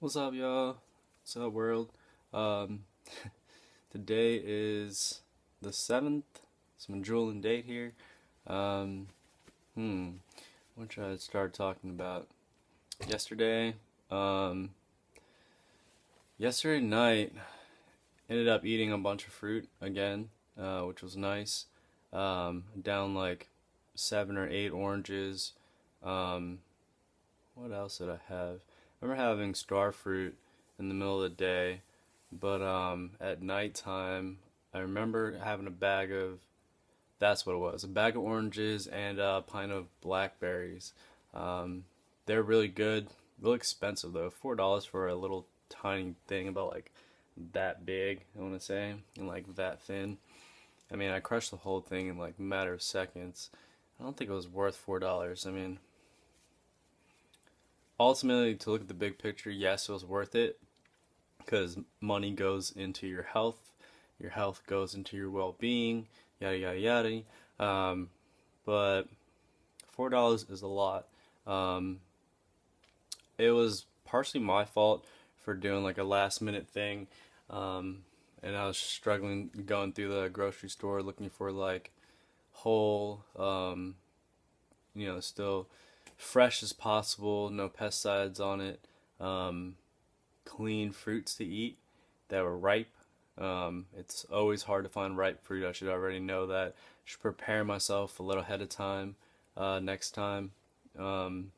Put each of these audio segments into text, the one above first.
What's up, y'all? What's up, world? Um, Today is the 7th. Some drooling date here. Um, hmm, what should I start talking about? Yesterday, um, yesterday night, ended up eating a bunch of fruit again, which was nice. Down like 7 or 8 oranges. Um, what else did I have? I remember having star fruit in the middle of the day. But at nighttime, I remember having a bag of, that's what it was, a bag of oranges and a pint of blackberries. Um, they're really good, really expensive though. $4 for a little tiny thing about like that big, I want to say, and like that thin. I mean, I crushed the whole thing in like a matter of seconds. I don't think it was worth $4. I mean, ultimately, to look at the big picture, yes, it was worth it, because money goes into your health goes into your well-being, yada yada yada. But $4 is a lot. Um, it was partially my fault for doing like a last minute thing, um, and I was struggling going through the grocery store looking for like whole, still fresh as possible, no pesticides on it, um, clean fruits to eat that were ripe. It's always hard to find ripe fruit. I should already know that. Should prepare myself a little ahead of time next time. Um,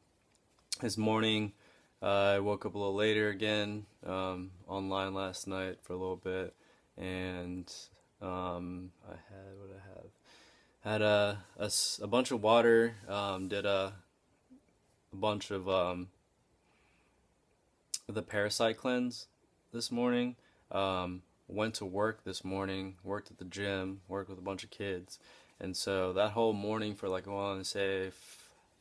this morning, I woke up a little later again, online last night for a little bit, and I had what I have. Had a bunch of water. Did a bunch of the parasite cleanse this morning. Went to work this morning, worked at the gym, worked with a bunch of kids. And so that whole morning for like, I want to say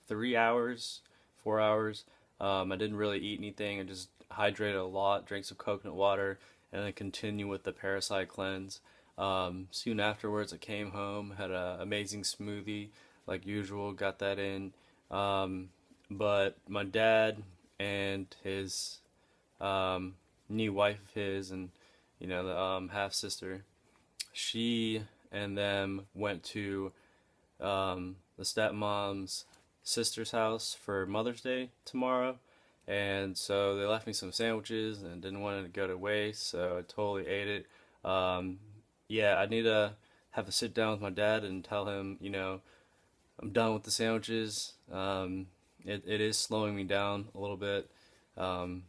3 hours, 4 hours, I didn't really eat anything. I just hydrated a lot, drank some coconut water, and then continue with the parasite cleanse. Soon afterwards, I came home, had an amazing smoothie, like usual, got that in. Um, but my dad and his um, new wife of his, and the half sister, she and them went to the stepmom's sister's house for Mother's Day tomorrow. And so they left me some sandwiches and didn't want it to go to waste, so I totally ate it. Um, yeah, I need to have a sit down with my dad and tell him, I'm done with the sandwiches. It is slowing me down a little bit. Um,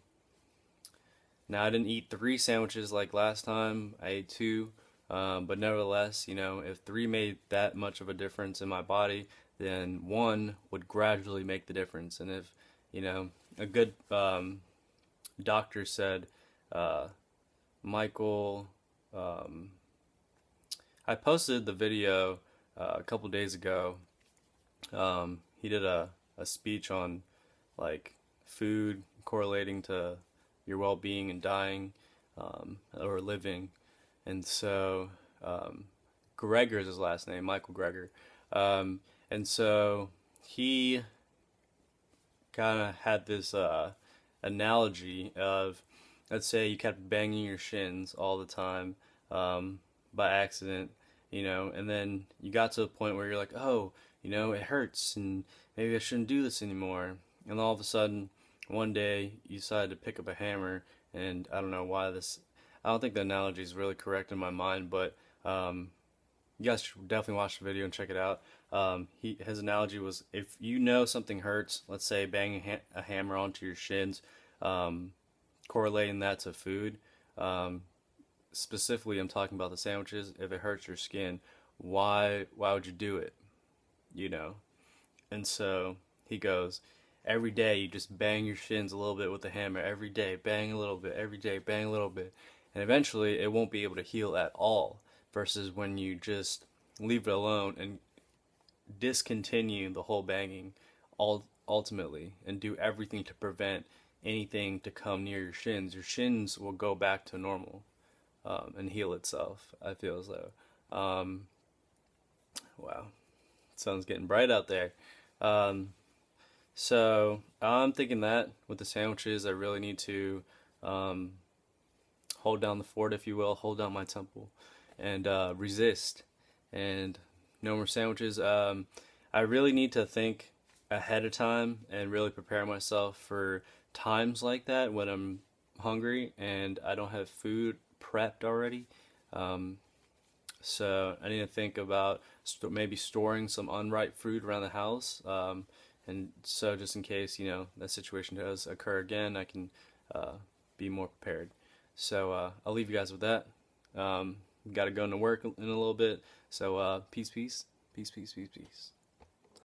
Now, I didn't eat 3 sandwiches like last time. I ate two. But nevertheless, if three made that much of a difference in my body, then one would gradually make the difference. And if, a good doctor said, uh, Michael, um, I posted the video a couple days ago. He did a speech on like food correlating to your well-being and dying, or living. And so Gregor is his last name, Michael Gregor. And so he kind of had this analogy of, let's say you kept banging your shins all the time, by accident, and then you got to a point where you're like, oh, it hurts, and maybe I shouldn't do this anymore. And all of a sudden, one day you decide to pick up a hammer, and I don't know why this. I don't think the analogy is really correct in my mind, but you guys should definitely watch the video and check it out. His analogy was, if you know something hurts, let's say banging a hammer onto your shins, um, correlating that to food. Um, Specifically, I'm talking about the sandwiches. If it hurts your skin, why would you do it? You know. And so he goes, every day you just bang your shins a little bit with the hammer. Every day, bang a little bit. Every day, bang a little bit. And eventually, it won't be able to heal at all. Versus when you just leave it alone and discontinue the whole banging, ultimately, and do everything to prevent anything to come near your shins. Your shins will go back to normal, and heal itself. I feel as though. Um, wow, sun's getting bright out there. Um, So I'm thinking that with the sandwiches, I really need to um, hold down the fort, if you will, hold down my temple, and resist. And no more sandwiches. I really need to think ahead of time and really prepare myself for times like that when I'm hungry and I don't have food prepped already. Um, so I need to think about maybe storing some unripe food around the house. And so just in case, that situation does occur again, I can uh, be more prepared. So I'll leave you guys with that. Got to go into work in a little bit. So peace, peace, peace, peace, peace, peace.